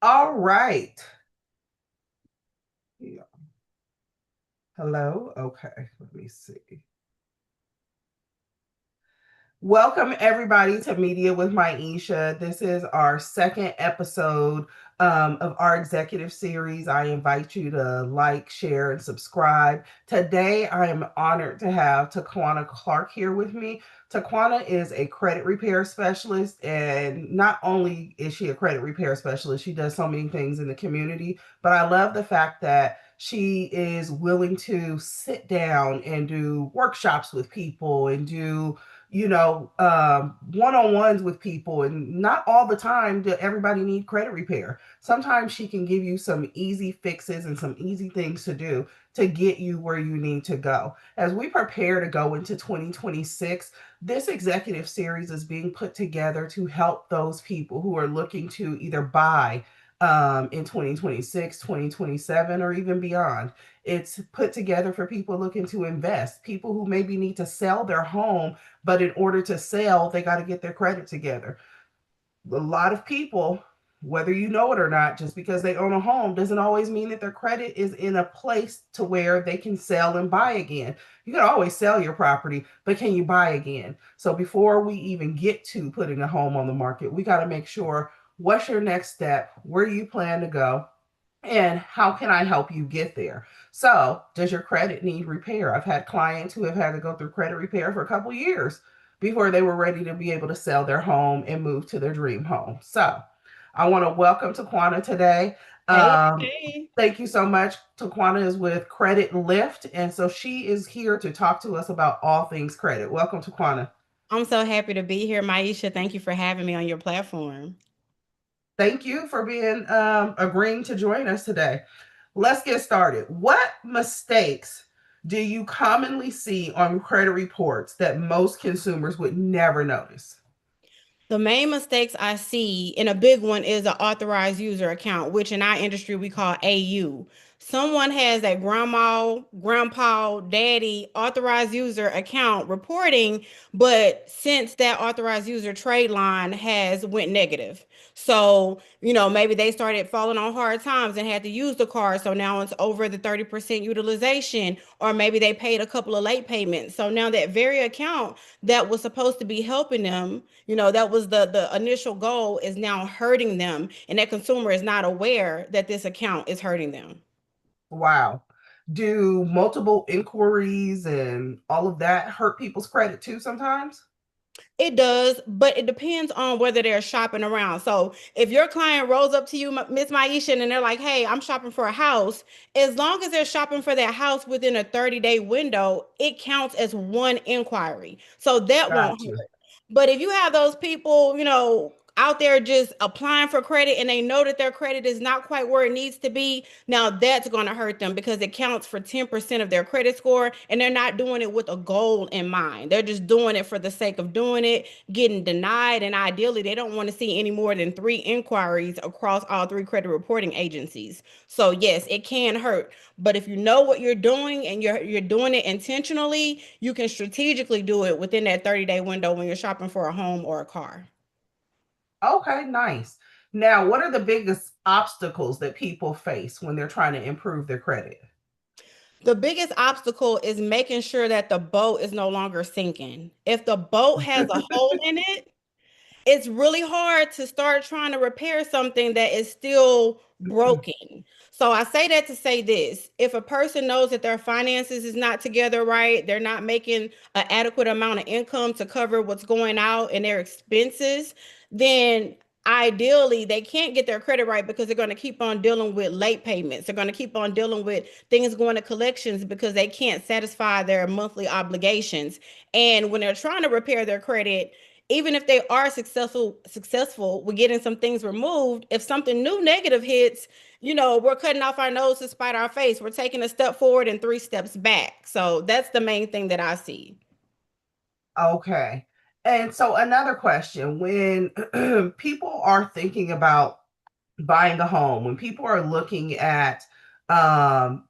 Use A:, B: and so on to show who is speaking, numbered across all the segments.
A: All right. Yeah. Hello. Okay. Let me see. Welcome everybody to Media with Myiesha. This is our second episode of our executive series. I invite you to like, share, and subscribe. Today, I am honored to have Taquana Clark here with me. Taquana is a credit repair specialist, and not only is she a credit repair specialist, she does so many things in the community. But I love the fact that she is willing to sit down and do workshops with people and do one-on-ones with people. And not all the time do everybody need credit repair. Sometimes she can give you some easy fixes and some easy things to do to get you where you need to go. As we prepare to go into 2026, this executive series is being put together to help those people who are looking to either buy in 2026, 2027, or even beyond. It's put together for people looking to invest, people who maybe need to sell their home, but in order to sell, they got to get their credit together. A lot of people, whether you know it or not, just because they own a home doesn't always mean that their credit is in a place to where they can sell and buy again. You can always sell your property, but can you buy again? So before we even get to putting a home on the market, we got to make sure what's your next step, where you plan to go, and how can I help you get there? So, does your credit need repair? I've had clients who have had to go through credit repair for a couple years before they were ready to be able to sell their home and move to their dream home. So, I want to welcome Taquana today.
B: Hey,
A: Um,
B: hey.
A: Thank you so much. Taquana is with Credit Lift, and so she is here to talk to us about all things credit. Welcome, Taquana.
B: I'm so happy to be here, Myiesha. Thank you for having me on your platform.
A: Thank you for being agreeing to join us today. Let's get started. What mistakes do you commonly see on credit reports that most consumers would never notice?
B: The main mistakes I see, and a big one, is an authorized user account, which in our industry we call AU. Someone has a grandma, grandpa, daddy authorized user account reporting, but since that authorized user trade line has went negative. So, maybe they started falling on hard times and had to use the card. So now it's over the 30% utilization, or maybe they paid a couple of late payments. So now that very account that was supposed to be helping them, that was the initial goal, is now hurting them, and that consumer is not aware that this account is hurting them.
A: Wow. Do multiple inquiries and all of that hurt people's credit too sometimes?
B: It does, but it depends on whether they're shopping around. So if your client rolls up to you, Miss Myiesha, and they're like, "Hey, I'm shopping for a house," as long as they're shopping for that house within a 30-day window, it counts as one inquiry. So that won't
A: Gotcha.
B: hurt. But if you have those people, out there just applying for credit and they know that their credit is not quite where it needs to be, now that's going to hurt them because it counts for 10% of their credit score, and they're not doing it with a goal in mind. They're just doing it for the sake of doing it, getting denied, and ideally they don't want to see any more than three inquiries across all three credit reporting agencies. So yes, it can hurt, but if you know what you're doing and you're doing it intentionally, you can strategically do it within that 30-day window when you're shopping for a home or a car.
A: Okay, nice. Now, what are the biggest obstacles that people face when they're trying to improve their credit?
B: The biggest obstacle is making sure that the boat is no longer sinking. If the boat has a hole in it, it's really hard to start trying to repair something that is still broken. So I say that to say this: if a person knows that their finances is not together right, they're not making an adequate amount of income to cover what's going out and their expenses, then ideally they can't get their credit right because they're going to keep on dealing with late payments. They're going to keep on dealing with things going to collections because they can't satisfy their monthly obligations. And when they're trying to repair their credit, even if they are successful with getting some things removed, if something new negative hits, we're cutting off our nose to spite our face. We're taking a step forward and three steps back. So that's the main thing that I see.
A: Okay. And so another question, when people are thinking about buying a home, when people are looking at um,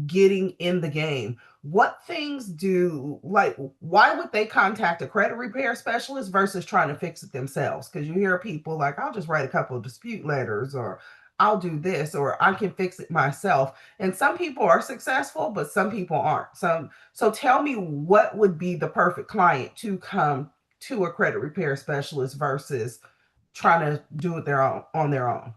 A: getting in the game, what things do, like, why would they contact a credit repair specialist versus trying to fix it themselves? Because you hear people like, I'll just write a couple of dispute letters, or I'll do this, or I can fix it myself. And some people are successful, but some people aren't. So tell me, what would be the perfect client to come to a credit repair specialist versus trying to do it their own on their own?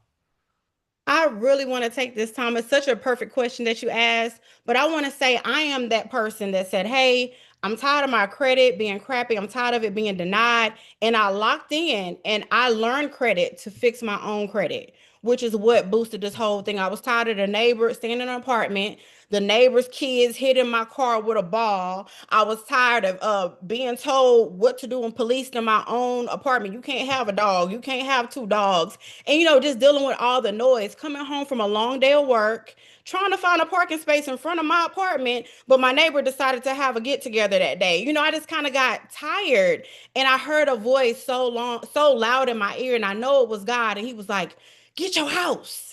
B: I really want to take this time. It's such a perfect question that you asked, but I want to say I am that person that said, "Hey, I'm tired of my credit being crappy. I'm tired of it being denied." And I locked in and I learned credit to fix my own credit, which is what boosted this whole thing. I was tired of the neighbor staying in an apartment, the neighbor's kids hitting my car with a ball. I was tired of being told what to do and policed in my own apartment. You can't have a dog. You can't have two dogs. And just dealing with all the noise, coming home from a long day of work, trying to find a parking space in front of my apartment, but my neighbor decided to have a get together that day. I just kind of got tired, and I heard a voice so loud in my ear, and I know it was God, and he was like, "Get your house."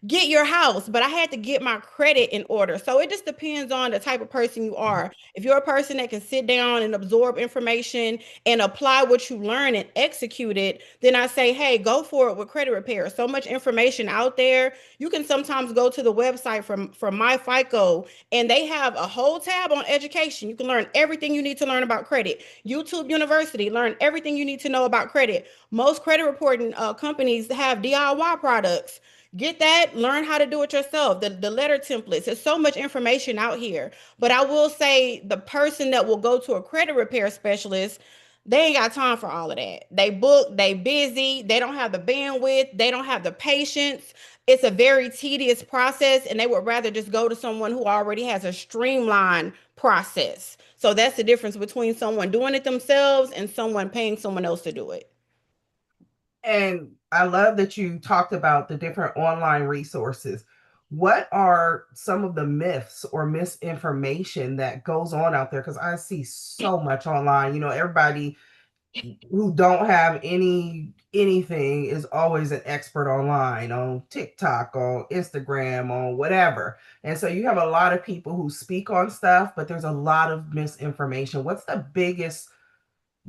B: Get your house, but I had to get my credit in order. So it just depends on the type of person you are. If you're a person that can sit down and absorb information and apply what you learn and execute it, then I say, hey, go for it with credit repair. So much information out there. You can sometimes go to the website from My FICO, and they have a whole tab on education. You can learn everything you need to learn about credit. YouTube University, learn everything you need to know about credit. Most credit reporting companies have DIY products. Get that, learn how to do it yourself. The letter templates. There's so much information out here. But I will say the person that will go to a credit repair specialist, they ain't got time for all of that. They book, they busy, they don't have the bandwidth, they don't have the patience. It's a very tedious process, and they would rather just go to someone who already has a streamlined process. So that's the difference between someone doing it themselves and someone paying someone else to do it.
A: And I love that you talked about the different online resources. What are some of the myths or misinformation that goes on out there? Because I see so much online. Everybody who don't have anything is always an expert online, on TikTok, on Instagram, on whatever. And so you have a lot of people who speak on stuff, but there's a lot of misinformation. What's the biggest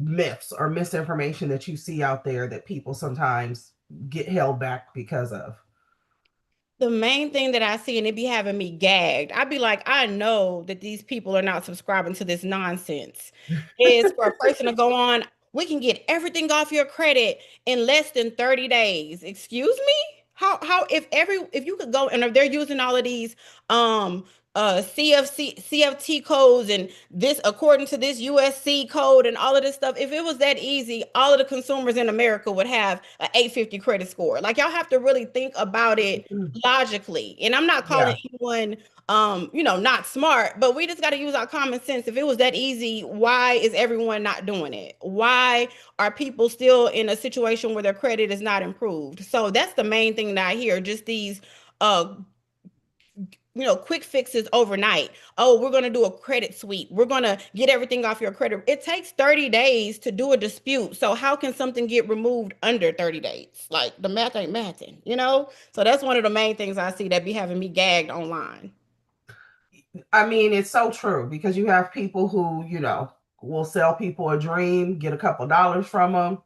A: myths or misinformation that you see out there that people sometimes get held back because of?
B: The main thing that I see, and it be having me gagged, I'd be like, I know that these people are not subscribing to this nonsense. Is for a person to go on, we can get everything off your credit in less than 30 days. Excuse me? How if you could go, and if they're using all of these CFT codes, and this according to this USC code and all of this stuff, if it was that easy, all of the consumers in America would have an 850 credit score. Like, y'all have to really think about it logically. And I'm not calling
A: Yeah.
B: anyone not smart, but we just got to use our common sense. If it was that easy, why is everyone not doing it? Why are people still in a situation where their credit is not improved? So that's the main thing that I hear, just these uh quick fixes overnight. Oh, we're going to do a credit sweep. We're going to get everything off your credit. It takes 30 days to do a dispute. So how can something get removed under 30 days? Like, the math ain't mathing. So that's one of the main things I see that be having me gagged online.
A: I mean, it's so true, because you have people who, will sell people a dream, get a couple dollars from them,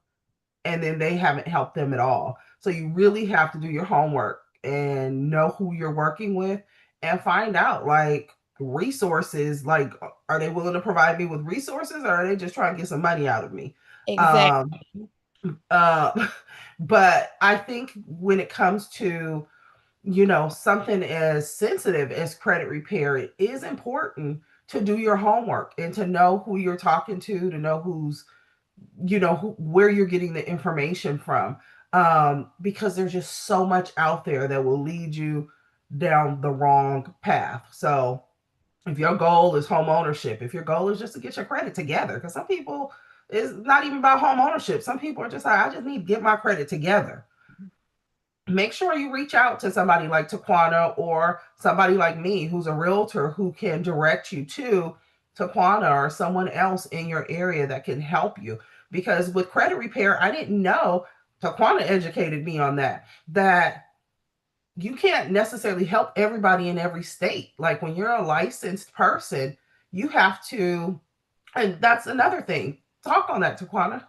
A: and then they haven't helped them at all. So you really have to do your homework and know who you're working with, and find out, like, resources. Like, are they willing to provide me with resources, or are they just trying to get some money out of me?
B: Exactly.
A: Um, uh, but I think when it comes to, something as sensitive as credit repair, it is important to do your homework and to know who you're talking to know who's, where you're getting the information from. Because there's just so much out there that will lead you down the wrong path. So if your goal is home ownership, if your goal is just to get your credit together, because some people, it's not even about home ownership. Some people are just like, I just need to get my credit together. Make sure you reach out to somebody like Taquana, or somebody like me who's a realtor, who can direct you to Taquana or someone else in your area that can help you. Because with credit repair, I didn't know. Taquana educated me on that you can't necessarily help everybody in every state. Like, when you're a licensed person, you have to, and that's another thing. Talk on that, Taquana.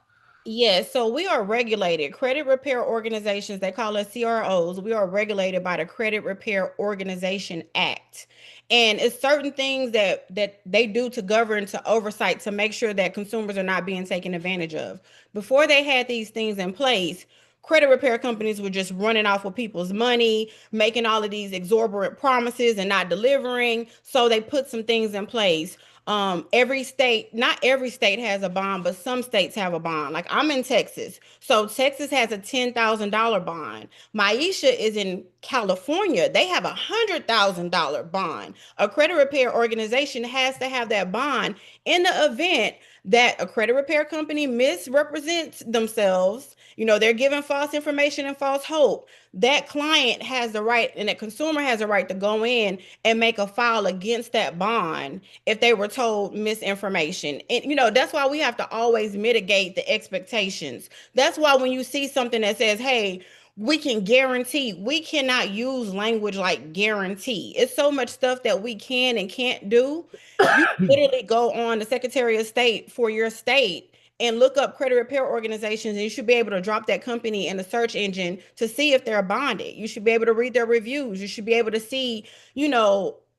B: Yes, so we are regulated. Credit repair organizations, they call us CROs. We are regulated by the Credit Repair Organization Act. And it's certain things that they do to govern, to oversight, to make sure that consumers are not being taken advantage of. Before they had these things in place, credit repair companies were just running off with people's money, making all of these exorbitant promises and not delivering. So they put some things in place. Every state, not every state has a bond, but some states have a bond. Like I'm in Texas, so Texas has a $10,000 bond. Myiesha is in California, they have $100,000 bond. A credit repair organization has to have that bond in the event that a credit repair company misrepresents themselves. They're giving false information and false hope. That client has the right, and that consumer has a right to go in and make a file against that bond if they were told misinformation. And that's why we have to always mitigate the expectations. That's why when you see something that says, hey, we can guarantee, we cannot use language like guarantee. It's so much stuff that we can and can't do. You literally go on the Secretary of State for your state and look up credit repair organizations, and you should be able to drop that company in the search engine to see if they're bonded. You should be able to read their reviews. You should be able to see,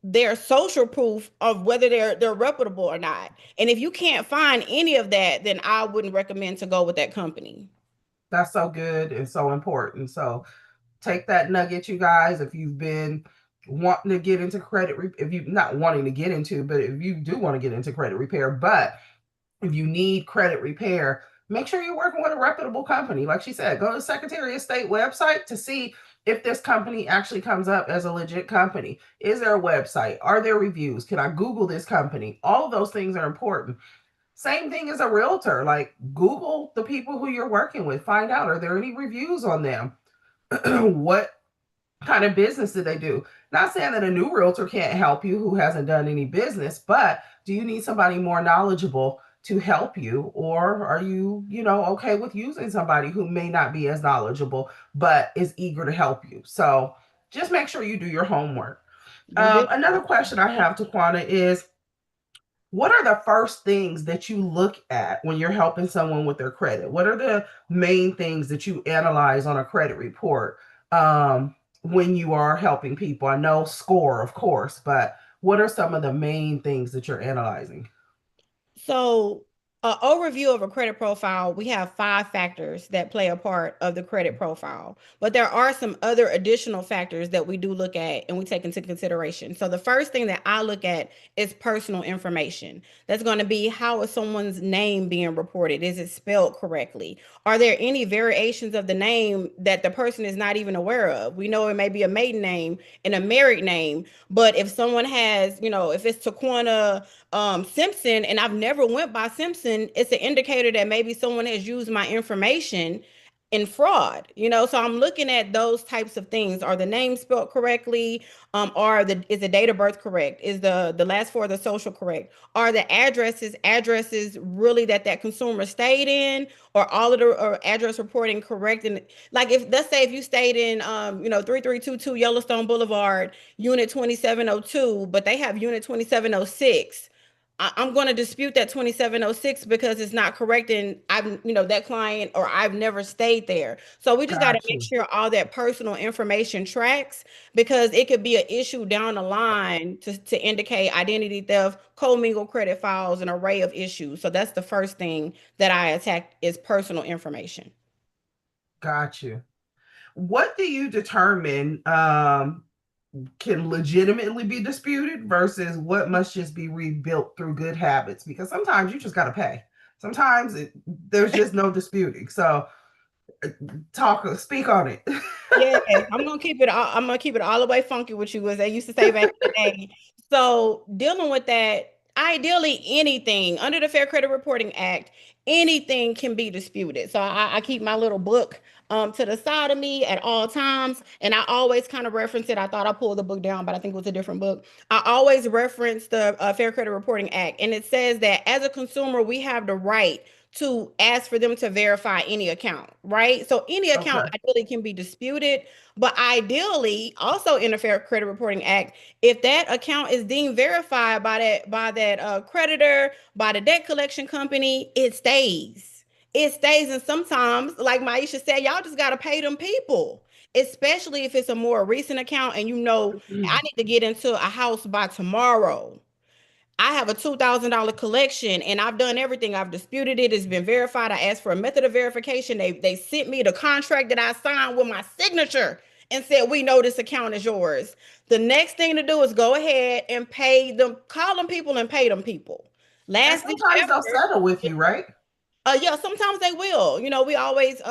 B: their social proof of whether they're reputable or not. And if you can't find any of that, then I wouldn't recommend to go with that company.
A: That's so good and so important. So take that nugget, you guys. If you've been wanting to get into if you not wanting to get into, but if you do want to get into credit repair, but if you need credit repair, make sure you're working with a reputable company. Like she said, go to the Secretary of State website to see if this company actually comes up as a legit company. Is there a website? Are there reviews? Can I Google this company? All of those things are important. Same thing as a realtor. Like Google the people who you're working with. Find out, are there any reviews on them? What kind of business do they do? Not saying that a new realtor can't help you who hasn't done any business, but do you need somebody more knowledgeable to help you? Or are you, okay with using somebody who may not be as knowledgeable, but is eager to help you? So just make sure you do your homework.
B: Do this.
A: Another question I have to Quana is, what are the first things that you look at when you're helping someone with their credit? What are the main things that you analyze on a credit report when you are helping people? I know score, of course, but what are some of the main things that you're analyzing?
B: So, an overview of a credit profile, we have 5 factors that play a part of the credit profile. But there are some other additional factors that we do look at and we take into consideration. So, the first thing that I look at is personal information. That's going to be, how is someone's name being reported? Is it spelled correctly? Are there any variations of the name that the person is not even aware of? We know it may be a maiden name and a married name, but if someone has, if it's Taquana Simpson and I've never went by Simpson, it's an indicator that maybe someone has used my information in fraud. So I'm looking at those types of things. Are the names spelled correctly? Is the date of birth correct? Is the last four of the social correct? Are the addresses really that consumer stayed in, or all of the or address reporting correct? And like, if let's say if you stayed in 3322 Yellowstone Boulevard, unit 2702, but they have unit 2706, I'm going to dispute that 2706 because it's not correct, and that client, or I've never stayed there. So we just got to
A: Got
B: make
A: you.
B: sure all that personal information tracks, because it could be an issue down the line to indicate identity theft, commingle credit files, an array of issues. So that's the first thing that I attack, is personal information.
A: Got you. What do you determine can legitimately be disputed versus what must just be rebuilt through good habits? Because sometimes you just got to pay. Sometimes there's just no disputing. So speak on it.
B: Yes, I'm gonna keep it all the way funky with you, as they used to say back in the day. So dealing with that, ideally anything under the Fair Credit Reporting Act, anything can be disputed. So I keep my little book to the side of me at all times, and I always kind of reference it. I thought I pulled the book down, but I think it was a different book. I always reference the Fair Credit Reporting Act, and it says that as a consumer, we have the right to ask for them to verify any account, right? So any account
A: Okay.
B: ideally can be disputed, but ideally, also in the Fair Credit Reporting Act, if that account is deemed verified by that creditor, by the debt collection company, it stays. it stays. And sometimes, like Myiesha said, y'all just got to pay them people, especially if it's a more recent account and you know, I need to get into a house by tomorrow. I have a $2,000 collection and I've done everything. I've disputed it. It's been verified. I asked for a method of verification. They sent me the contract that I signed with my signature and said, we know this account is yours. The next thing to do is go ahead and pay them, call them people and pay them people.
A: And
B: Last
A: sometimes they'll
B: December,
A: settle with you, right?
B: yeah, sometimes they will. You know, we always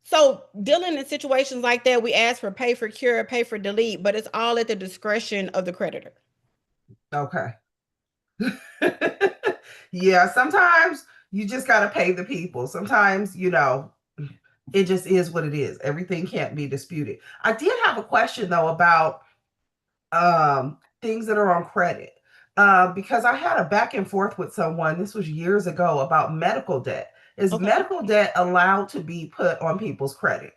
B: so dealing in situations like that, we ask for pay for cure, pay for delete, but it's all at the discretion of the creditor.
A: Okay. Yeah, sometimes you just got to pay the people. Sometimes, it just is what it is. Everything can't be disputed. I did have a question though about things that are on credit. Because I had a back and forth with someone, this was years ago, about medical debt. Is
B: Okay.
A: medical debt allowed to be put on people's credit?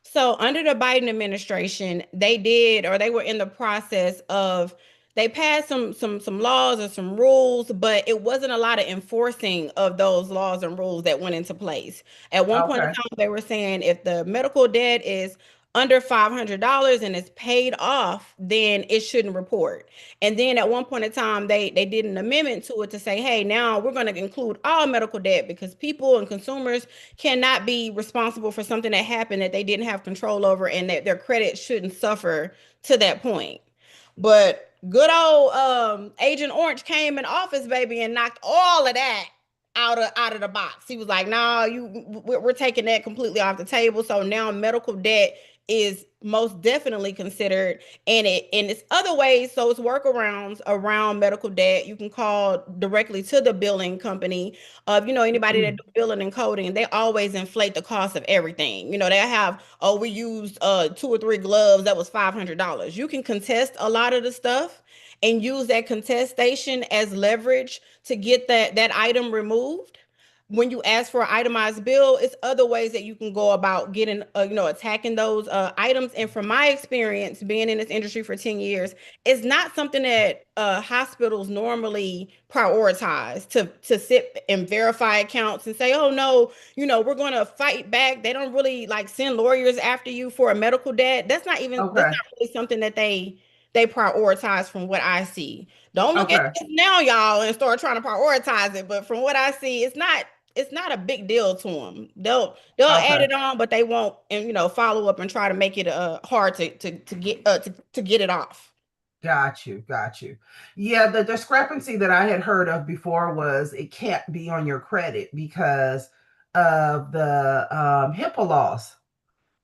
B: So under the Biden administration, they did, or they were in the process of, they passed some laws or some rules, but it wasn't a lot of enforcing of those laws and rules that went into place. At one point in
A: Okay.
B: time, they were saying if the medical debt is under $500 and it's paid off, then it shouldn't report. And then at one point in time, they did an amendment to it to say, hey, now we're going to include all medical debt because people and consumers cannot be responsible for something that happened that they didn't have control over and that their credit shouldn't suffer to that point. But good old Agent Orange came in office, baby, and knocked all of that out of the box. He was like, "No, we're taking that completely off the table." So now medical debt is most definitely considered, and it's other ways. So it's workarounds around medical debt. You can call directly to the billing company of, anybody that do billing and coding. They always inflate the cost of everything. They have, oh, we used two or three gloves, that was $500. You can contest a lot of the stuff and use that contestation as leverage to get that item removed. When you ask for an itemized bill, it's other ways that you can go about getting, attacking those items. And from my experience being in this industry for 10 years, it's not something that hospitals normally prioritize to sit and verify accounts and say, oh no, we're going to fight back. They don't really like send lawyers after you for a medical debt. That's
A: Okay.
B: not really something that they prioritize from what I see. Don't look at
A: Okay.
B: this now, y'all, and start trying to prioritize it. But from what I see, it's not a big deal to them. They'll add
A: Okay.
B: it on, but they won't, and follow up and try to make it hard to get it off.
A: Got you. Got you. Yeah, the discrepancy that I had heard of before was it can't be on your credit because of the HIPAA laws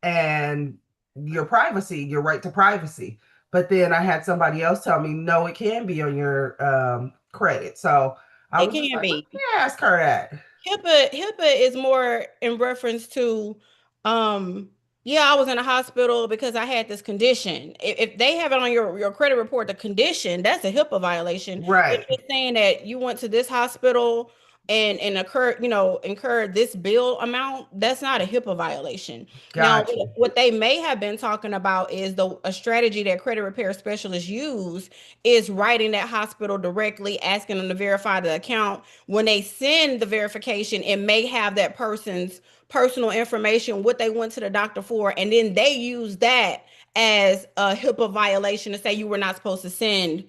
A: and your privacy, your right to privacy. But then I had somebody else tell me, no, it can be on your credit. So I
B: It
A: was just
B: can
A: like, let
B: be.
A: me ask her that.
B: HIPAA is more in reference to, um, yeah, I was in a hospital because I had this condition. If they have it on your credit report, the condition, that's a HIPAA violation. If
A: Right.
B: you're saying that you went to this hospital and incurred this bill amount, that's not a HIPAA violation. Now,
A: Got you.
B: what they may have been talking about is a strategy that credit repair specialists use is writing that hospital directly, asking them to verify the account. When they send the verification, it may have that person's personal information, what they went to the doctor for, and then they use that as a HIPAA violation to say you were not supposed to send,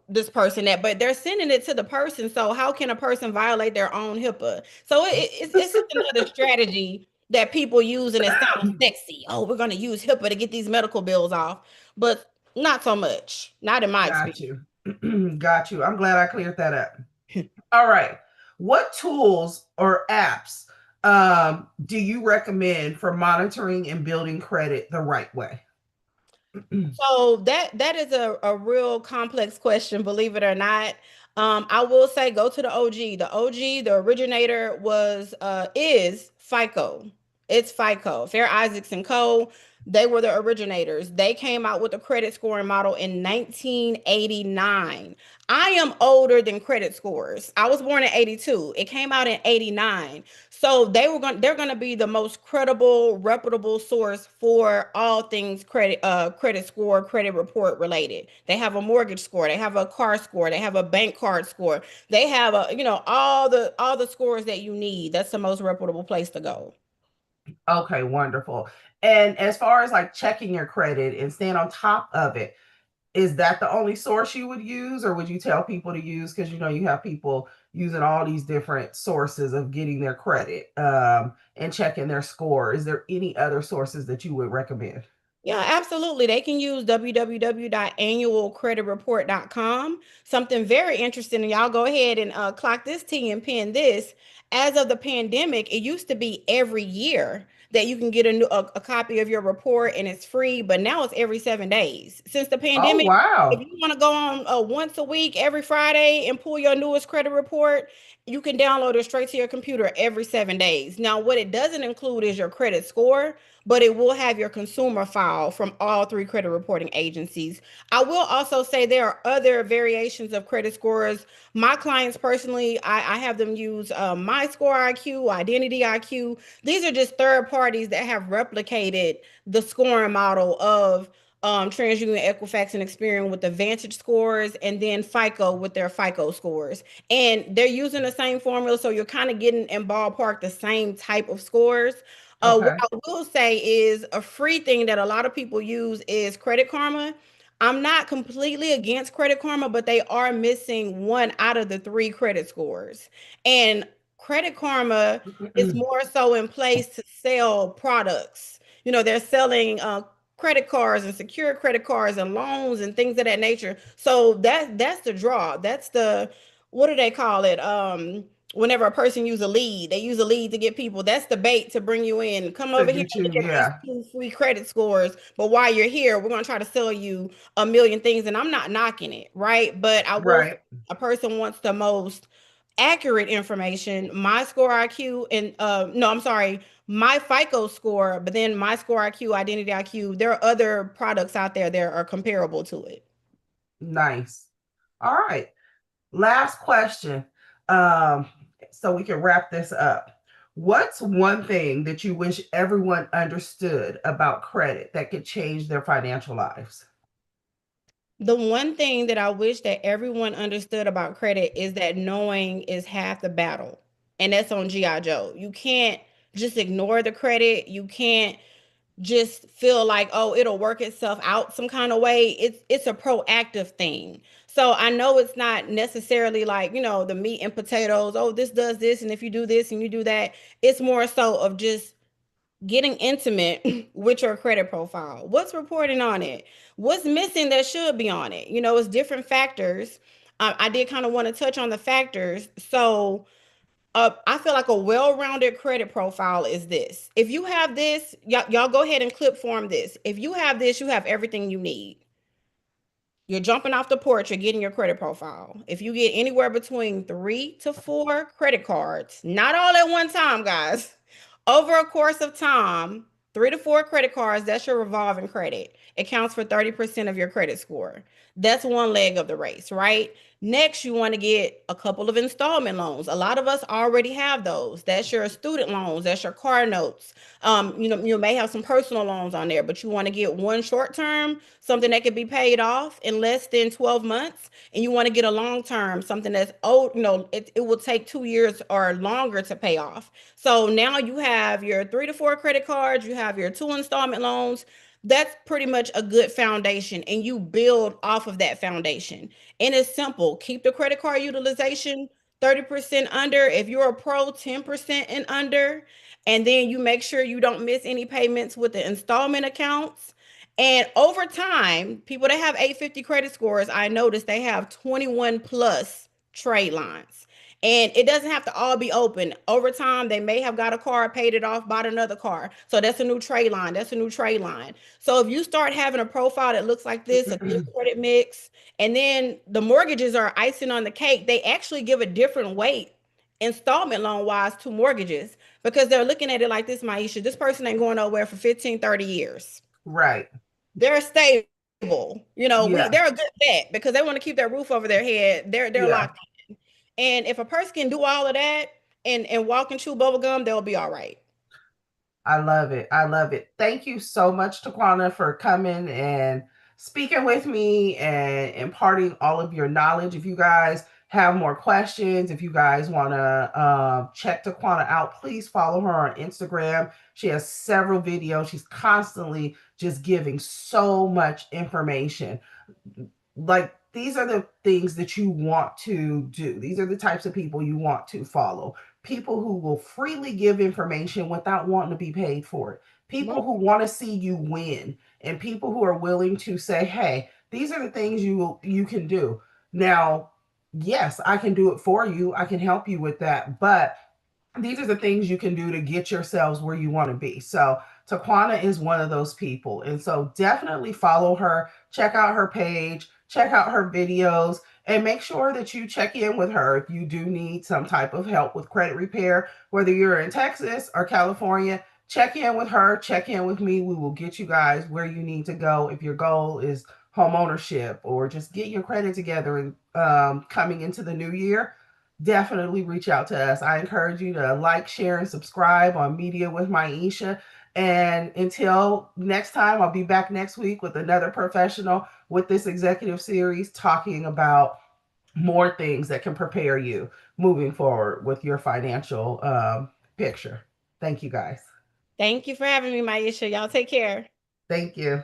B: this person that, but they're sending it to the person. So how can a person violate their own HIPAA? So it's just another strategy that people use, and it sounds sexy. Oh, we're going to use HIPAA to get these medical bills off, but not so much, not in my
A: Got
B: experience.
A: you. Got you. I'm glad I cleared that up. All right. What tools or apps do you recommend for monitoring and building credit the right way?
B: So that is a real complex question, believe it or not. I will say go to the OG. The OG, the originator was is FICO. It's FICO. Fair Isaacs and Co. They were the originators. They came out with a credit scoring model in 1989. I am older than credit scores. I was born in 82. It came out in 89. So they're going to be the most credible, reputable source for all things credit score, credit report related. They have a mortgage score, they have a car score, they have a bank card score. They have all the scores that you need. That's the most reputable place to go.
A: Okay, wonderful. And as far as like checking your credit and staying on top of it, is that the only source you would use, or would you tell people to use? Because you know you have people using all these different sources of getting their credit and checking their score. Is there any other sources that you would recommend?
B: Yeah, absolutely. They can use www.annualcreditreport.com. Something very interesting, and y'all go ahead and clock this T and pin this. As of the pandemic, it used to be every year that you can get a copy of your report and it's free, but now it's every 7 days. Since the
A: Oh
B: pandemic, if
A: wow.
B: you want to go on once a week, every Friday, and pull your newest credit report, you can download it straight to your computer every 7 days. Now, what it doesn't include is your credit score, but it will have your consumer file from all three credit reporting agencies. I will also say there are other variations of credit scores. My clients personally, I have them use My Score IQ, Identity IQ. These are just third parties that have replicated the scoring model of TransUnion, Equifax, and Experian with the Vantage scores, and then FICO with their FICO scores. And they're using the same formula, so you're kind of getting in ballpark the same type of scores. What
A: Okay.
B: I will say is a free thing that a lot of people use is Credit Karma. I'm not completely against Credit Karma, but they are missing one out of the three credit scores. And Credit Karma is more so in place to sell products. They're selling credit cards and secure credit cards and loans and things of that nature. So that's the draw. That's the, what do they call it? Whenever a person use a lead, they use a lead to get people. That's the bait to bring you in. Come
A: To
B: over here
A: get
B: and
A: you,
B: look at these
A: yeah.
B: two free credit scores. But while you're here, we're gonna try to sell you a million things. And I'm not knocking it, right? But I will say
A: Right.
B: a person wants the most accurate information. My score IQ and no, I'm sorry, my FICO score, but then my score IQ, identity IQ, there are other products out there that are comparable to it.
A: Nice. All right. Last question. Um, so we can wrap this up. What's one thing that you wish everyone understood about credit that could change their financial lives?
B: The one thing that I wish that everyone understood about credit is that knowing is half the battle. And that's on G.I. Joe. You can't just ignore the credit. You can't just feel like, oh, it'll work itself out some kind of way. It's a proactive thing. So I know it's not necessarily like, the meat and potatoes, oh, this does this, and if you do this and you do that, it's more so of just getting intimate with your credit profile. What's reporting on it? What's missing that should be on it? It's different factors. I did kind of want to touch on the factors. So I feel like a well-rounded credit profile is this. If you have this, y'all go ahead and clip form this. If you have this, you have everything you need. You're jumping off the porch, you're getting your credit profile. If you get anywhere between 3 to 4 credit cards, not all at one time, guys, over a course of time, 3 to 4 credit cards, that's your revolving credit. It counts for 30% of your credit score. That's one leg of the race, right? Next, you want to get a couple of installment loans. A lot of us already have those. That's your student loans, that's your car notes. You may have some personal loans on there, but you want to get one short term, something that could be paid off in less than 12 months, and you want to get a long term, something that's old, it will take 2 years or longer to pay off. So now you have your 3 to 4 credit cards, you have your two installment loans. That's pretty much a good foundation, and you build off of that foundation. And it's simple. Keep the credit card utilization 30% under. If you're a pro, 10% and under. And then you make sure you don't miss any payments with the installment accounts. And over time, people that have 850 credit scores, I noticed they have 21 plus trade lines. And it doesn't have to all be open. Over time, they may have got a car, paid it off, bought another car. So that's a new trade line. That's a new trade line. So if you start having a profile that looks like this, a good credit mix, and then the mortgages are icing on the cake, they actually give a different weight installment loan wise to mortgages because they're looking at it like this, Myiesha. This person ain't going nowhere for 15, 30 years.
A: Right.
B: They're stable.
A: Yeah.
B: They're a good bet because they want to keep their roof over their head. They're
A: Yeah.
B: locked in. And if a person can do all of that and walk and chew bubble gum, they'll be all right.
A: I love it. I love it. Thank you so much, Taquana, for coming and speaking with me and imparting all of your knowledge. If you guys have more questions, if you guys want to check Taquana out, please follow her on Instagram. She has several videos. She's constantly just giving so much information. Like, these are the things that you want to do. These are the types of people you want to follow. People who will freely give information without wanting to be paid for it. People who want to see you win, and people who are willing to say, "Hey, these are the things you can do." Now, yes, I can do it for you. I can help you with that, but these are the things you can do to get yourselves where you want to be. So Taquana is one of those people. And so definitely follow her, check out her page, check out her videos, and make sure that you check in with her if you do need some type of help with credit repair, whether you're in Texas or California. Check in with her, check in with me. We will get you guys where you need to go if your goal is home ownership or just get your credit together and coming into the new year. Definitely reach out to us. I encourage you to like, share, and subscribe on Media with Myiesha. And until next time, I'll be back next week with another professional with this executive series talking about more things that can prepare you moving forward with your financial picture. Thank you guys.
B: Thank you for having me, Myiesha. Y'all take care.
A: Thank you.